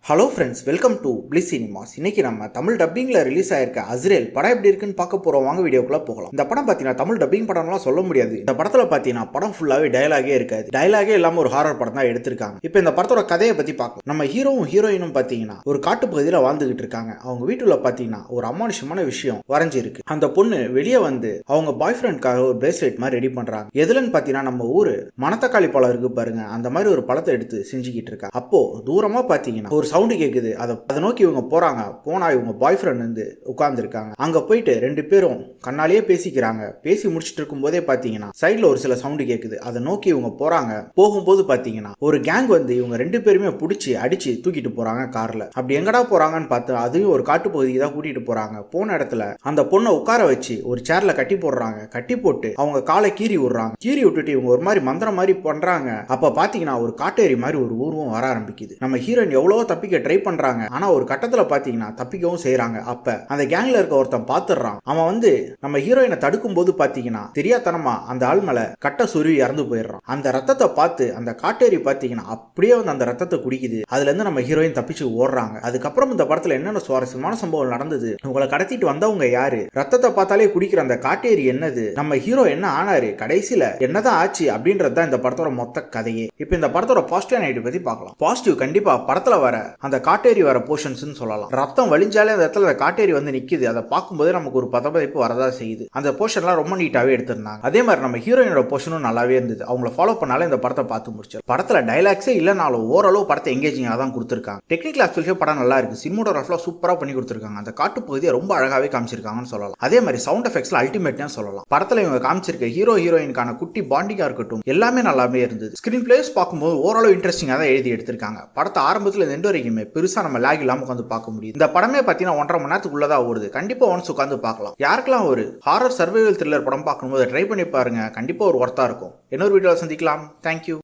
Hello friends, welcome to bliss cinemas. இன்னைக்கு நம்ம Tamil டப்பிங்ல release ஆயிருக்க அஸ்ரேல் படம் எப்படி இருக்குன்னு பார்க்க போறோம். வாங்க வீடியோக்குள்ள போகலாம். இந்த படம் பார்த்தீங்கன்னா தமிழ் டப்பிங் படம்லாம் சொல்ல முடியாது. இந்த படத்துல பார்த்தீங்கன்னா படம் ஃபுல்லாவே டயலாகே இருக்காது. டயலாகே இல்லாம ஒரு ஹாரர் படம் தான் எடுத்திருக்காங்க. இப்போ இந்த படத்தோட கதையை பத்தி பார்க்கலாம். நம்ம ஹீரோவும் ஹீரோயினும் பார்த்தீங்கன்னா ஒரு காட்டு பகுதியில் வாழ்ந்துகிட்டு இருக்காங்க. அவங்க வீட்டுல பார்த்தீங்கன்னா ஒரு அமானுஷமான விஷயம் வரைஞ்சி இருக்கு. அந்த பொண்ணு வெளியே வந்து அவங்க பாய் ஃப்ரெண்ட்காக ஒரு பிரேஸ்லெட் மாதிரி ரெடி பண்றாங்க. எதுலன்னு பார்த்தீங்கன்னா நம்ம ஊரு மணத்தக்காளி பழம் இருக்கு பாருங்க, அந்த மாதிரி ஒரு பழத்தை எடுத்து செஞ்சுக்கிட்டு இருக்காங்க. அப்போ தூரமா பார்த்தீங்கன்னா ஒரு சவுண்டு கேட்குது. அதை நோக்கி இவங்க போறாங்க. போனா இவங்க பாய் ஃப்ரெண்ட் வந்து உட்கார்ந்துருக்காங்க. அங்க போயிட்டு ரெண்டு பேரும் கண்ணாலேயே பேசிக்கிறாங்க. பேசி முடிச்சுட்டு இருக்கும் போதே பாத்தீங்கன்னா சைட்ல ஒரு சில சவுண்டு கேட்குது. அதை நோக்கி இவங்க போறாங்க. போகும்போது பாத்தீங்கன்னா ஒரு கேங் வந்து இவங்க ரெண்டு பேருமே பிடிச்சி அடிச்சு தூக்கிட்டு போறாங்க கார்ல. அப்படி எங்கடா போறாங்கன்னு பார்த்து அதையும் ஒரு காட்டு பகுதிக்கு தான் கூட்டிட்டு போறாங்க. போன இடத்துல அந்த பொண்ணை உட்கார வச்சு ஒரு சேர்ல கட்டி போடுறாங்க. கட்டி போட்டு அவங்க காலை கீறி விடுறாங்க. கீறி விட்டுட்டு இவங்க ஒரு மாதிரி மந்திரம் மாதிரி பண்றாங்க. அப்ப பாத்தீங்கன்னா ஒரு காட்டேரி மாதிரி ஒரு ஊர்வம் வர ஆரம்பிக்குது. நம்ம ஹீரோயின் எவ்வளவோ தப்பிக்க ட்ரை பண்றாங்க. ஆனா ஒரு கட்டத்துல பாத்தீங்கன்னா தப்பிக்கவும் செய்யறாங்க. அப்ப அந்த கேங்ல இருக்க ஒருத்தன் பாத்துறான். அவன் வந்து நம்ம ஹீரோயினை தடுக்கும் போது பாத்தீங்கன்னா தெரியாதனமா அந்த ஆள் மேல கட்ட சுருவி இறந்து போயிடுறான். அந்த ரத்தத்தை பார்த்து அந்த காட்டேரி பாத்தீங்கன்னா அப்படியே வந்து அந்த ரத்தத்தை குடிக்குது. அதுல இருந்து நம்ம ஹீரோயின் தப்பிச்சு ஓடுறாங்க. அதுக்கப்புறம் இந்த படத்துல என்னென்ன சுவாரஸ்யமான சம்பவம் நடந்தது, உங்களை கடத்திட்டு வந்தவங்க யாரு, ரத்தத்தை பார்த்தாலே குடிக்கிற அந்த காட்டேரி என்னது, நம்ம ஹீரோ என்ன ஆனாரு, கடைசியில என்னதான் ஆச்சு அப்படின்றது தான் இந்த படத்தோட மொத்த கதையே. இப்ப இந்த படத்தோட பாசிட்டிவ் நைட் பத்தி பார்க்கலாம். பாசிட்டிவ் கண்டிப்பா படத்துல வர அந்த காட்டேரி வர போர்ஷன்ஸ் சொல்லலாம். ரத்தம் வலிஞ்சாலே அந்த இடத்துல காட்டேரி வந்து நிக்குது. அதை பார்க்கும்போது நமக்கு ஒரு பதப்பதைப்பு வரதா செய்யுது. அந்த போர்ஷன்லாம் ரொம்ப நீட்டாவே எடுத்திருந்தாங்க. அதே மாதிரி நம்ம ஹீரோயினோட போர்ஷனும் நல்லாவே இருந்தது. அவங்கள ஃபாலோ பண்ணாலே இந்த படத்தை பார்த்து முடிச்சு. படத்துல டைலாக்ஸே இல்லைனாலும் ஓரளவு படத்தை எங்கேஜிங்காக தான் கொடுத்துருக்காங்க. டெக்னிக்கல் ஆஸ்பெக்ட்ல படம் நல்லா இருக்கு. சினிமோட்டோகிராஃபில சூப்பரா பண்ணி கொடுத்துருக்காங்க. அந்த காட்டு பகுதியை ரொம்ப அழகாவே காமிச்சிருக்காங்கன்னு சொல்லலாம். அதே மாதிரி சவுண்ட் எஃபெக்ட்ஸ்ல அல்டிமேட்னு சொல்லலாம். படத்துல இவங்க காமிச்சிருக்க ஹீரோ ஹீரோயினுக்கான குட்டி பாண்டிங்கா இருக்கட்டும் எல்லாமே நல்லாவே இருந்தது. ஸ்கிரீன் பிளேஸ் பார்க்கும்போது ஓரளவு இன்ட்ரெஸ்டிங்கா தான் எழுதி எடுத்திருக்காங்க. படத்தை ஆரம்பத்துல எந்த வரைக்குமே பெருசா நம்ம லேக் இல்லாம உட்காந்து பார்க்க முடியும். இந்த படமே பார்த்தீங்கன்னா 1.5 மணி நேரத்துக்குள்ளதான் ஓடுது. கண்டிப்பா ஒன்ஸ் உட்காந்து பார்க்கலாம். யாருக்கெல்லாம் ஒரு ஹாரர் சர்வைவல் த்ரில்லர் படம் பார்க்கும்போது ட்ரை பண்ணி பாருங்க. கண்டிப்பா ஒரு ஒர்த்தா இருக்கும். இன்னொரு வீடியோவில் சந்திக்கலாம். தேங்க்யூ.